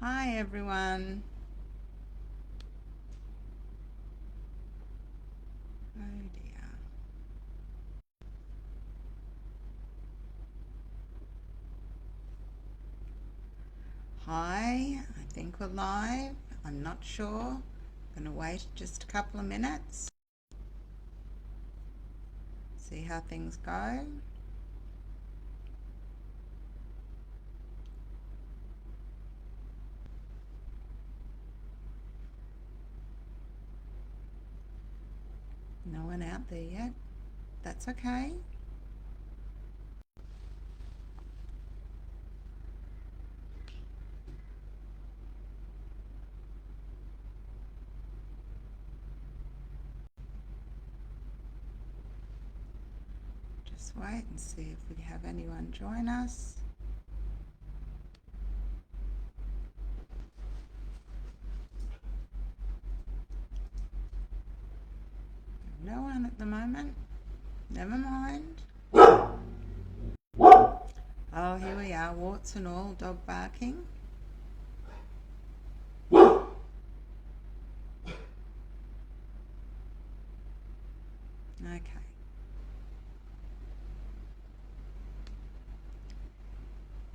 Hi everyone. Oh dear. Hi, I think we're live. I'm not sure. Gonna wait just a couple of minutes, see how things go. No one out there yet. That's okay. Just wait and see if we have anyone join us. No one at the moment. Never mind. Oh, here we are, warts and all, dog barking. Okay.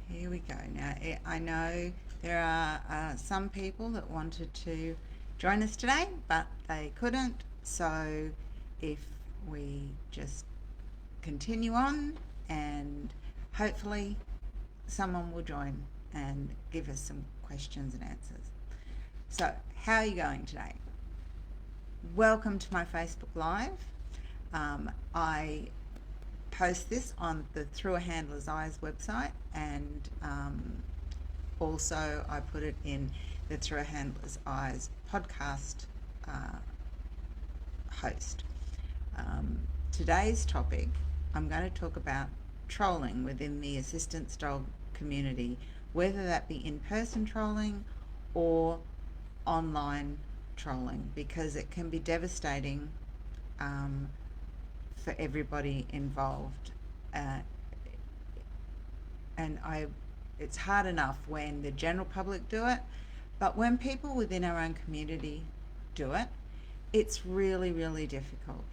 Here we go. Now, I know there are some people that wanted to join us today, but they couldn't. So, if we just continue on and hopefully someone will join and give us some questions and answers. So, how are you going today? Welcome to my Facebook Live. I post this on the Through a Handler's Eyes website, and also I put it in the Through a Handler's Eyes podcast uh, host. Today's topic, I'm going to talk about trolling within the assistance dog community, whether that be in-person trolling or online trolling, because it can be devastating um, for everybody involved. Uh, and it's hard enough when the general public do it, but when people within our own community do it, it's really, really difficult.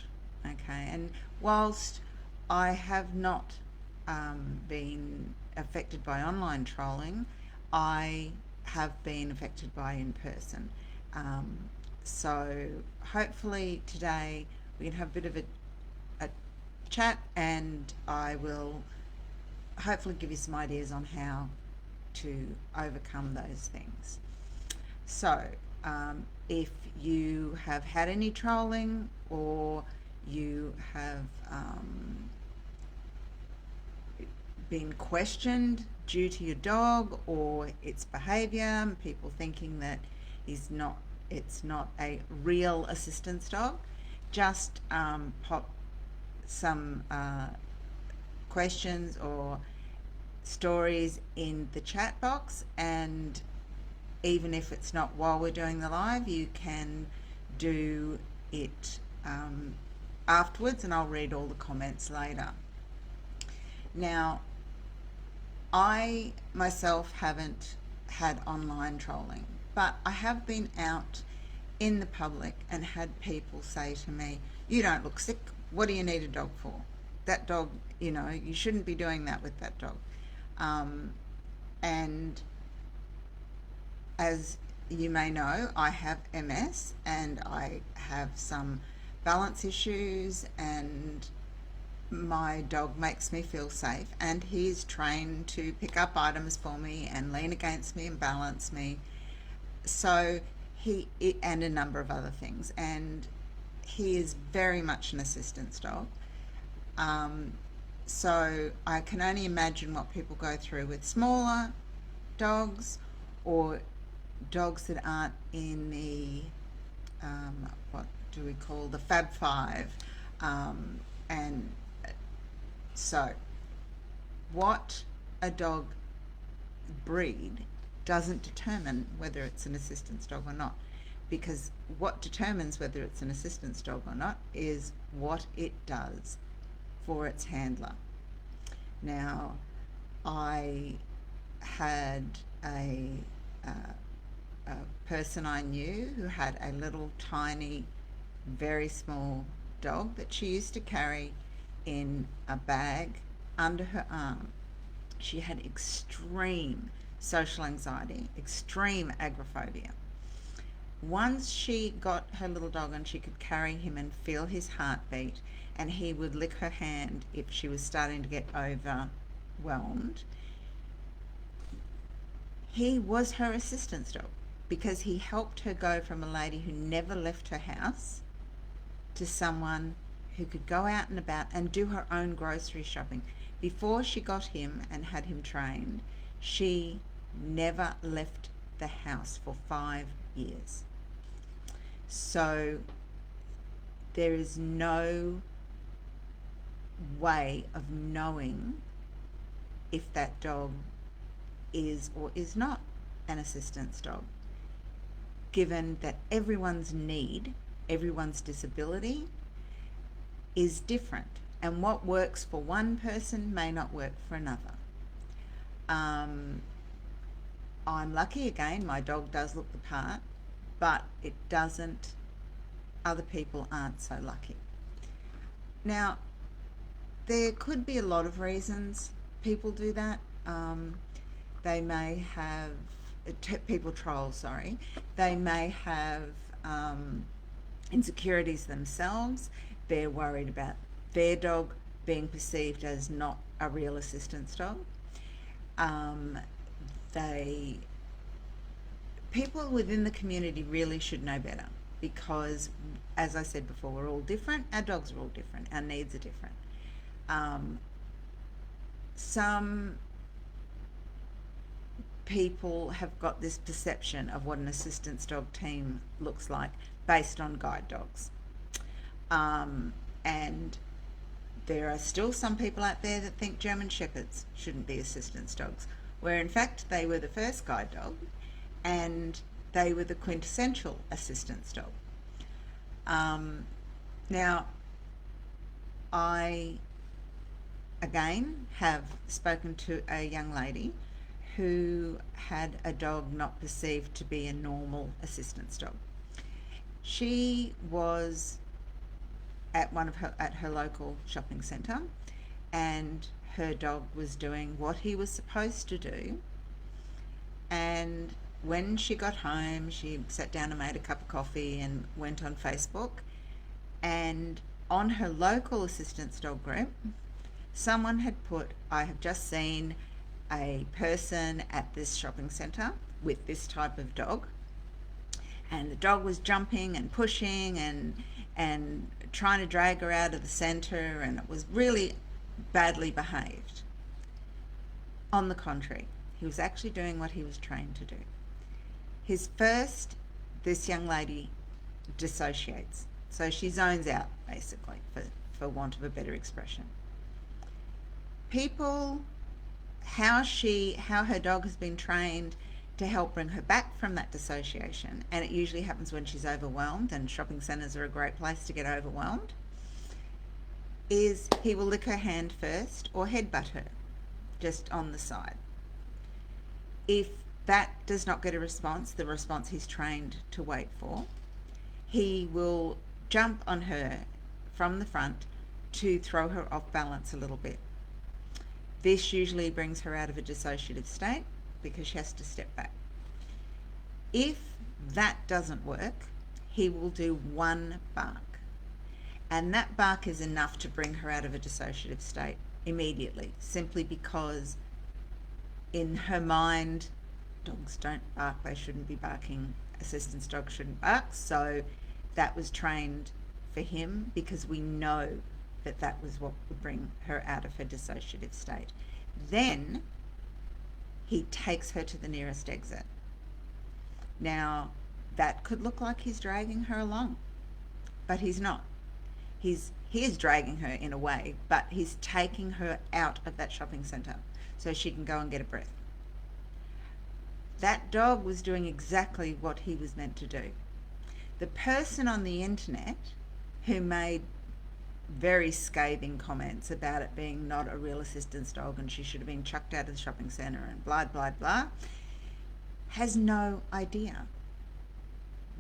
Okay, and whilst I have not been affected by online trolling, I have been affected by in person. Um, so hopefully today we can have a bit of a chat, and I will hopefully give you some ideas on how to overcome those things. So, if you have had any trolling, or you have been questioned due to your dog or its behaviour, people thinking that it's not a real assistance dog, just pop some questions or stories in the chat box, and even if it's not while we're doing the live, you can do it afterwards, and I'll read all the comments later. Now, I myself haven't had online trolling, but I have been out in the public and had people say to me, "You don't look sick. What do you need a dog for? That dog, you shouldn't be doing that with that dog." And as you may know, I have MS and I have some balance issues, and my dog makes me feel safe, and he's trained to pick up items for me and lean against me and balance me. So and a number of other things, and he is very much an assistance dog. Um, so I can only imagine what people go through with smaller dogs, or dogs that aren't in the what do we call the Fab Five, and so what a dog breed doesn't determine whether it's an assistance dog or not, because what determines whether it's an assistance dog or not is what it does for its handler. Now, I had a person I knew who had a little tiny, very small dog that she used to carry in a bag under her arm. She had extreme social anxiety, extreme agoraphobia. Once she got her little dog and she could carry him and feel his heartbeat, and he would lick her hand if she was starting to get overwhelmed, he was her assistance dog because he helped her go from a lady who never left her house to someone who could go out and about and do her own grocery shopping. Before she got him and had him trained, she never left the house for 5 years. So there is no way of knowing if that dog is or is not an assistance dog, given that everyone's need, everyone's disability is different, and what works for one person may not work for another. I'm lucky again, my dog does look the part, but it doesn't, other people aren't so lucky. Now, there could be a lot of reasons people do that. They may have, people troll, sorry. They may have insecurities themselves. They're worried about their dog being perceived as not a real assistance dog. People within the community really should know better because, as I said before, we're all different. Our dogs are all different. Our needs are different. Some people have got this perception of what an assistance dog team looks like based on guide dogs. And there are still some people out there that think German Shepherds shouldn't be assistance dogs, where in fact they were the first guide dog and they were the quintessential assistance dog. Now, I again have spoken to a young lady who had a dog not perceived to be a normal assistance dog. She was at her local shopping centre, and her dog was doing what he was supposed to do. And when she got home, she sat down and made a cup of coffee and went on Facebook. And on her local assistance dog group, someone had put, "I have just seen a person at this shopping centre with this type of dog, and the dog was jumping and pushing and trying to drag her out of the centre, and it was really badly behaved." On the contrary, he was actually doing what he was trained to do. This young lady dissociates. So she zones out, basically, for want of a better expression. How her dog has been trained to help bring her back from that dissociation, and it usually happens when she's overwhelmed, and shopping centres are a great place to get overwhelmed, is he will lick her hand first or headbutt her just on the side. If that does not get a response, the response he's trained to wait for, he will jump on her from the front to throw her off balance a little bit. This usually brings her out of a dissociative state because she has to step back. If that doesn't work, he will do one bark, and that bark is enough to bring her out of a dissociative state immediately, simply because in her mind, dogs don't bark, they shouldn't be barking, assistance dogs shouldn't bark. So that was trained for him because we know that was what would bring her out of her dissociative state. Then he takes her to the nearest exit. Now, that could look like he's dragging her along, but he's not. He is dragging her in a way, but he's taking her out of that shopping centre so she can go and get a breath. That dog was doing exactly what he was meant to do. The person on the internet who made very scathing comments about it being not a real assistance dog and she should have been chucked out of the shopping centre and blah, blah, blah, has no idea.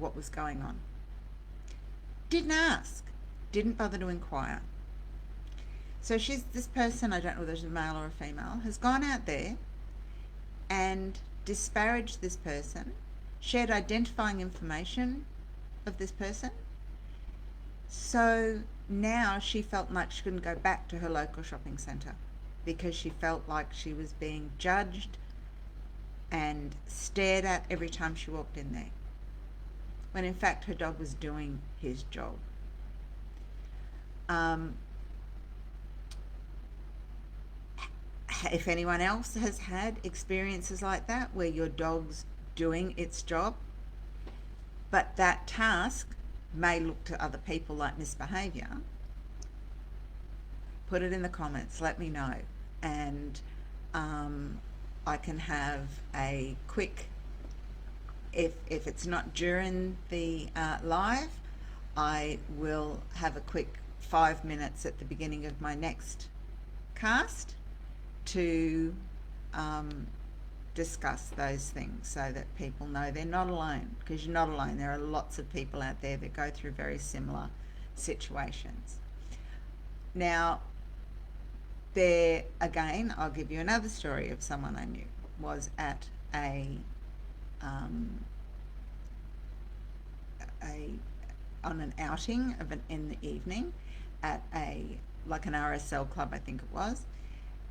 what was going on. Didn't ask, didn't bother to inquire. So this person, I don't know whether it's a male or a female, has gone out there and disparaged this person, shared identifying information of this person. So now she felt like she couldn't go back to her local shopping centre because she felt like she was being judged and stared at every time she walked in there, when in fact her dog was doing his job. If anyone else has had experiences like that where your dog's doing its job, but that task may look to other people like misbehaviour, put it in the comments, let me know, and I can have a quick, if it's not during the live, I will have a quick 5 minutes at the beginning of my next cast to discuss those things so that people know they're not alone, because you're not alone. There are lots of people out there that go through very similar situations. Now, there again, I'll give you another story of someone I knew was at on an outing in the evening at like an RSL club, I think it was,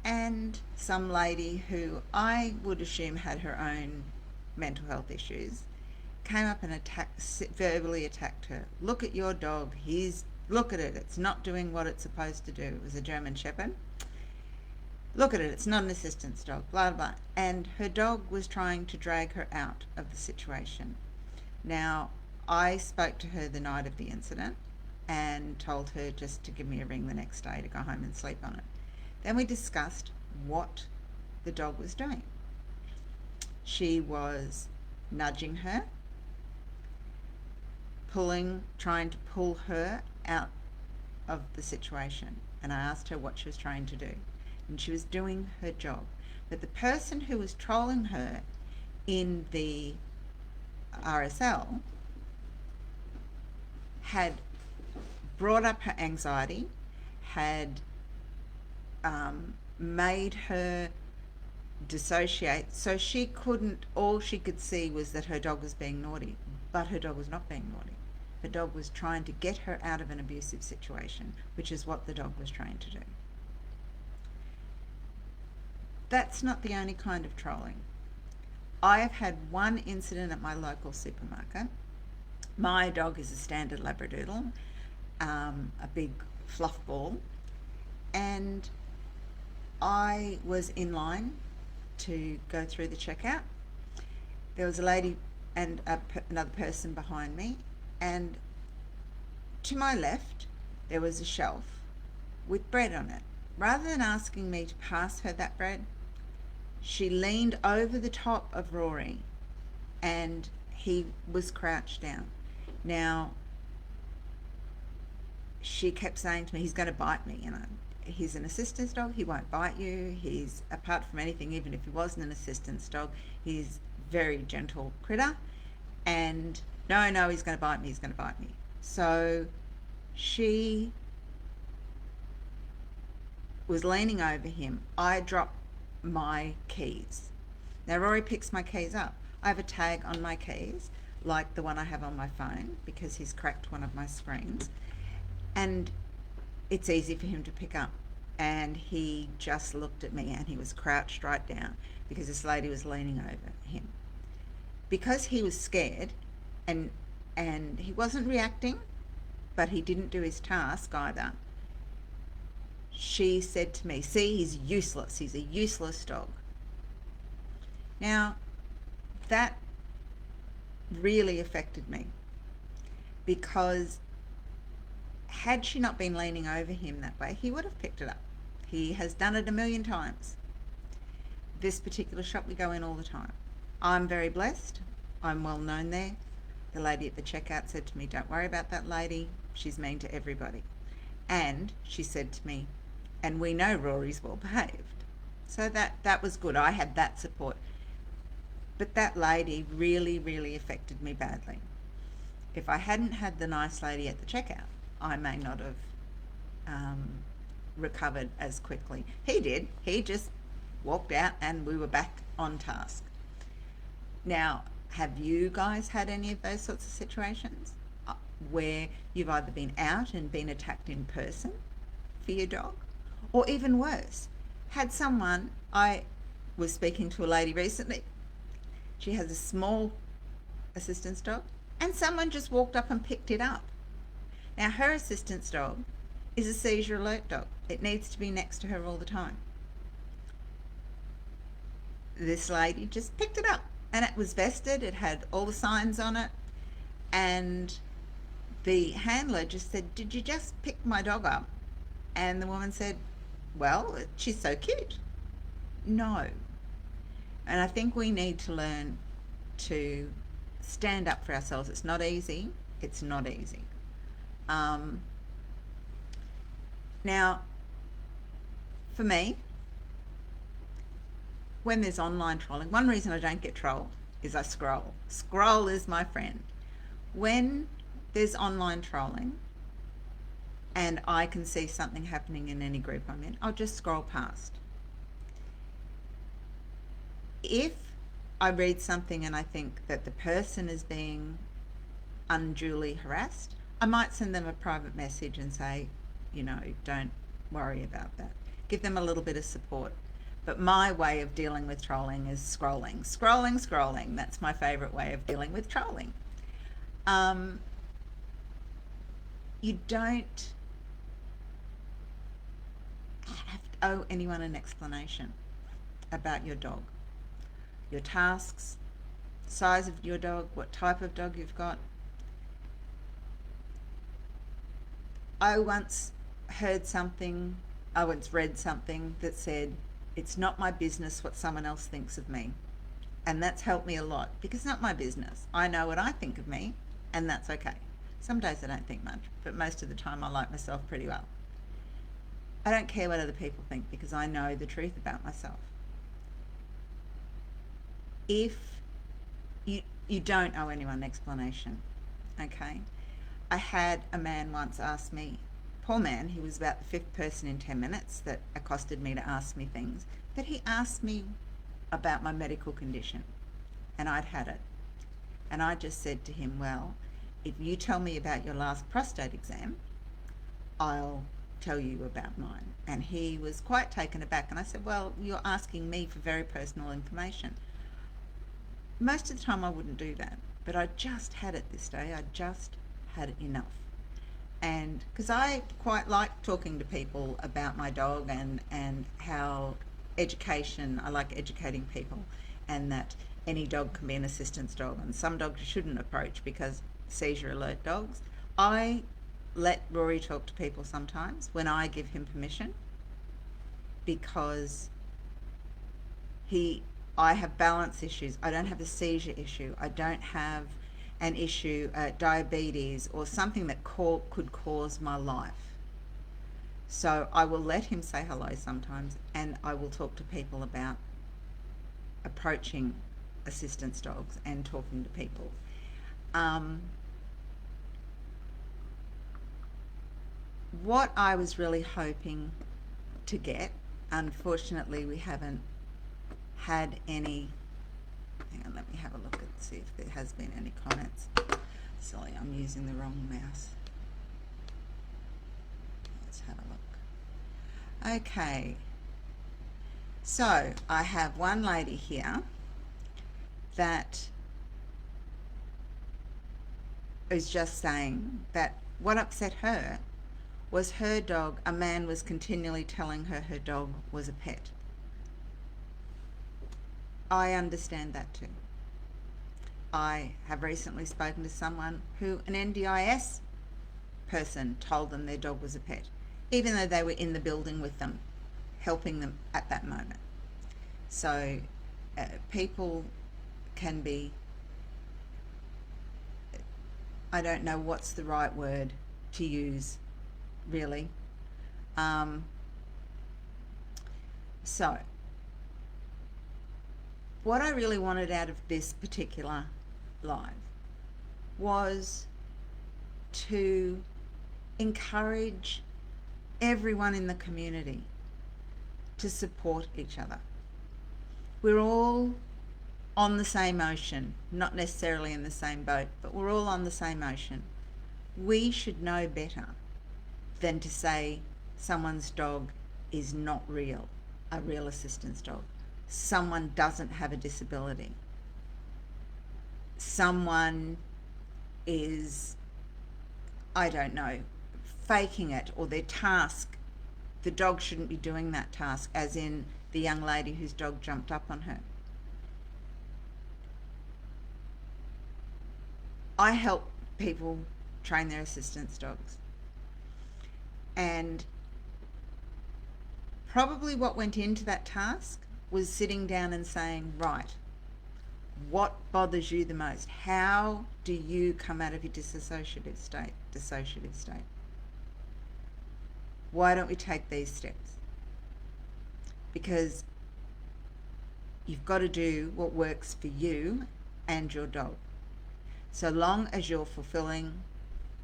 and some lady who I would assume had her own mental health issues came up and verbally attacked her. Look at your dog, look at it, it's not doing what it's supposed to do. It was a German Shepherd. Look at it, it's not an assistance dog, blah, blah. And her dog was trying to drag her out of the situation. Now, I spoke to her the night of the incident and told her just to give me a ring the next day to go home and sleep on it. Then we discussed what the dog was doing. She was nudging her, trying to pull her out of the situation. And I asked her what she was trying to do. And she was doing her job. But the person who was trolling her in the RSL had brought up her anxiety, had made her dissociate, so she couldn't, all she could see was that her dog was being naughty, but her dog was not being naughty. Her dog was trying to get her out of an abusive situation, which is what the dog was trying to do. That's not the only kind of trolling. I have had one incident at my local supermarket. My dog is a standard Labradoodle, a big fluff ball, and I was in line to go through the checkout. There was a lady and another person behind me, and to my left there was a shelf with bread on it. Rather than asking me to pass her that bread, she leaned over the top of Rory and he was crouched down. Now, she kept saying to me, he's going to bite me. He's an assistance dog, he won't bite you. He's, apart from anything, even if he wasn't an assistance dog, he's very gentle critter. And no, he's going to bite me, he's going to bite me. So she was leaning over him. I dropped my keys. Now Rory picks my keys up. I have a tag on my keys, like the one I have on my phone, because he's cracked one of my screens. And it's easy for him to pick up. And he just looked at me and he was crouched right down because this lady was leaning over him. Because he was scared and he wasn't reacting, but he didn't do his task either, she said to me, see, he's useless. He's a useless dog. Now, that really affected me because had she not been leaning over him that way, he would have picked it up. He has done it a million times. This particular shop we go in all the time. I'm very blessed. I'm well known there. The lady at the checkout said to me, don't worry about that lady. She's mean to everybody. And she said to me, and we know Rory's well behaved. So that was good. I had that support. But that lady really, really affected me badly. If I hadn't had the nice lady at the checkout, I may not have recovered as quickly. He did. He just walked out and we were back on task. Now, have you guys had any of those sorts of situations where you've either been out and been attacked in person for your dog, or even worse, had someone, I was speaking to a lady recently, she has a small assistance dog, and someone just walked up and picked it up. Now, her assistance dog is a seizure alert dog. It needs to be next to her all the time. This lady just picked it up, and it was vested, it had all the signs on it, and the handler just said, "Did you just pick my dog up?" And the woman said, "Well, she's so cute." No. And I think we need to learn to stand up for ourselves. It's not easy. It's not easy. Now, for me, when there's online trolling, one reason I don't get trolled is I scroll. Scroll is my friend. When there's online trolling and I can see something happening in any group I'm in, I'll just scroll past. If I read something and I think that the person is being unduly harassed, I might send them a private message and say, don't worry about that. Give them a little bit of support. But my way of dealing with trolling is scrolling. Scrolling, scrolling. That's my favourite way of dealing with trolling. You don't have to owe anyone an explanation about your dog. Your tasks, size of your dog, what type of dog you've got. I once read something that said, "It's not my business what someone else thinks of me." And that's helped me a lot, because it's not my business. I know what I think of me, and that's okay. Some days I don't think much, but most of the time I like myself pretty well. I don't care what other people think, because I know the truth about myself. If you don't owe anyone an explanation, okay? I had a man once ask me, poor man, he was about the fifth person in 10 minutes that accosted me to ask me things, but he asked me about my medical condition, and I'd had it. And I just said to him, "Well, if you tell me about your last prostate exam, I'll tell you about mine." And he was quite taken aback, and I said, "Well, you're asking me for very personal information." Most of the time I wouldn't do that, but I just had it this day. I just had enough. And because I quite like talking to people about my dog and how I like educating people, and that any dog can be an assistance dog, and some dogs you shouldn't approach because seizure alert dogs. I let Rory talk to people sometimes when I give him permission, because I have balance issues. I don't have a seizure issue. I don't have an issue, diabetes, or something that could cause my life. So I will let him say hello sometimes, and I will talk to people about approaching assistance dogs and talking to people. What I was really hoping to get, unfortunately we haven't had any. Hang on, let me have a look and see if there has been any comments. Silly, I'm using the wrong mouse. Let's have a look. Okay, so I have one lady here that is just saying that what upset her was her dog, a man was continually telling her her dog was a pet. I understand that too. I have recently spoken to someone who an NDIS person told them their dog was a pet, even though they were in the building with them, helping them at that moment. So people can be, I don't know what's the right word to use, really. So what I really wanted out of this particular live was to encourage everyone in the community to support each other. We're all on the same ocean, not necessarily in the same boat, but we're all on the same ocean. We should know better than to say someone's dog is not real, a real assistance dog. Someone doesn't have a disability. Someone is, I don't know, faking it, or their task, the dog shouldn't be doing that task, as in the young lady whose dog jumped up on her. I help people train their assistance dogs. And probably what went into that task was sitting down and saying, right, what bothers you the most? How do you come out of your dissociative state? Why don't we take these steps? Because you've got to do what works for you and your dog. So long as you're fulfilling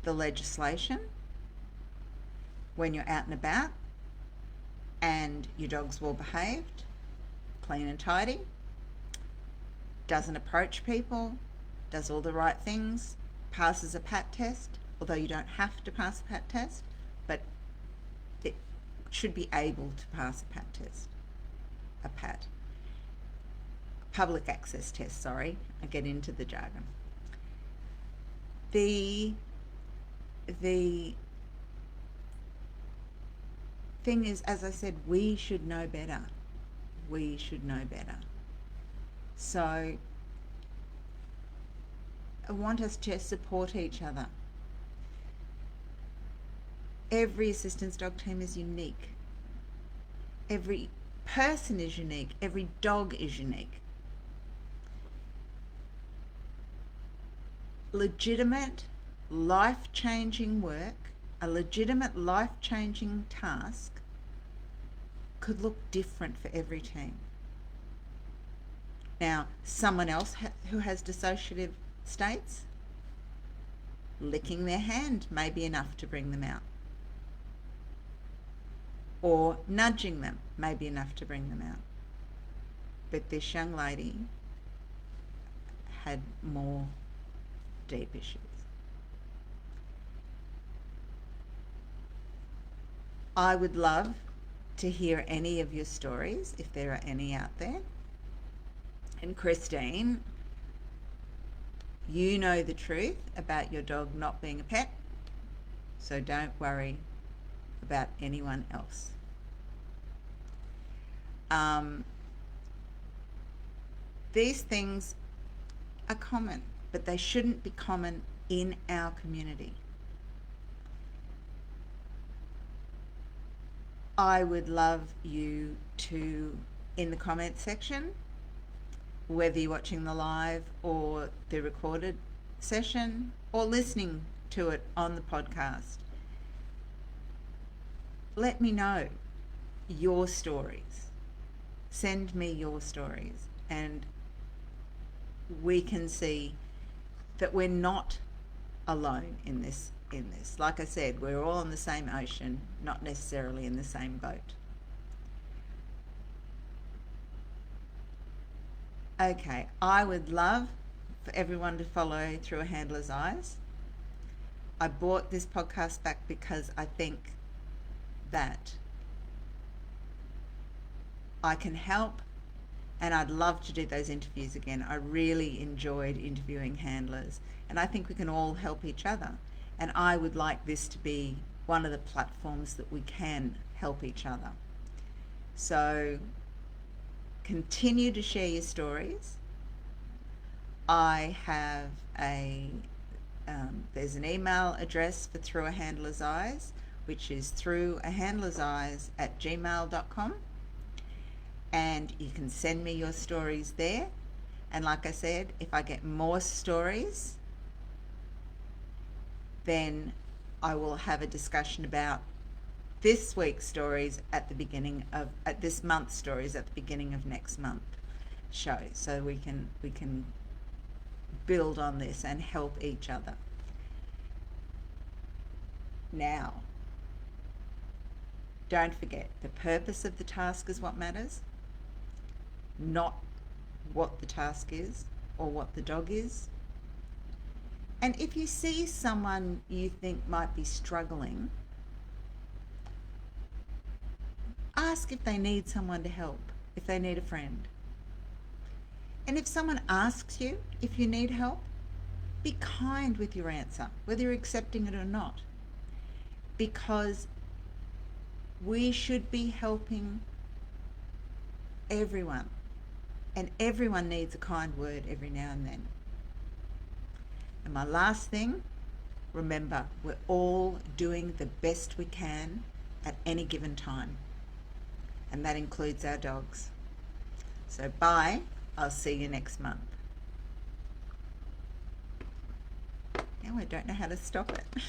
the legislation when you're out and about and your dog's well behaved, clean and tidy, doesn't approach people, does all the right things, passes a PAT test, although you don't have to pass a PAT test, but it should be able to pass a PAT test, a PAT. Public access test, sorry, I get into the jargon. The thing is, as I said, we should know better. We should know better. So I want us to support each other. Every assistance dog team is unique. Every person is unique. Every dog is unique. Legitimate, life-changing work, a legitimate life-changing task could look different for every team. Now, someone else who has dissociative states, licking their hand may be enough to bring them out. Or nudging them may be enough to bring them out. But this young lady had more deep issues. I would love to hear any of your stories, if there are any out there. And Christine, you know the truth about your dog not being a pet, so don't worry about anyone else. These things are common, but they shouldn't be common in our community. I would love you to, in the comment section, whether you're watching the live or the recorded session or listening to it on the podcast, let me know your stories. Send me your stories, and we can see that we're not alone in this. Like I said, we're all on the same ocean, not necessarily in the same boat. Okay, I would love for everyone to follow Through a Handler's Eyes. I brought this podcast back because I think that I can help, and I'd love to do those interviews again. I really enjoyed interviewing handlers, and I think we can all help each other. And I would like this to be one of the platforms that we can help each other. So continue to share your stories. I have there's an email address for Through a Handler's Eyes, which is throughahandlerseyes@gmail.com. And you can send me your stories there. And like I said, if I get more stories, then I will have a discussion about this week's stories at this month's stories at the beginning of next month show, so we can build on this and help each other. now. Don't forget, the purpose of the task is what matters, not what the task is or what the dog is. And if you see someone you think might be struggling, ask if they need someone to help, if they need a friend. And if someone asks you if you need help, be kind with your answer, whether you're accepting it or not. Because we should be helping everyone. And everyone needs a kind word every now and then. And my last thing, remember, we're all doing the best we can at any given time. And that includes our dogs. So bye. I'll see you next month. Now I don't know how to stop it.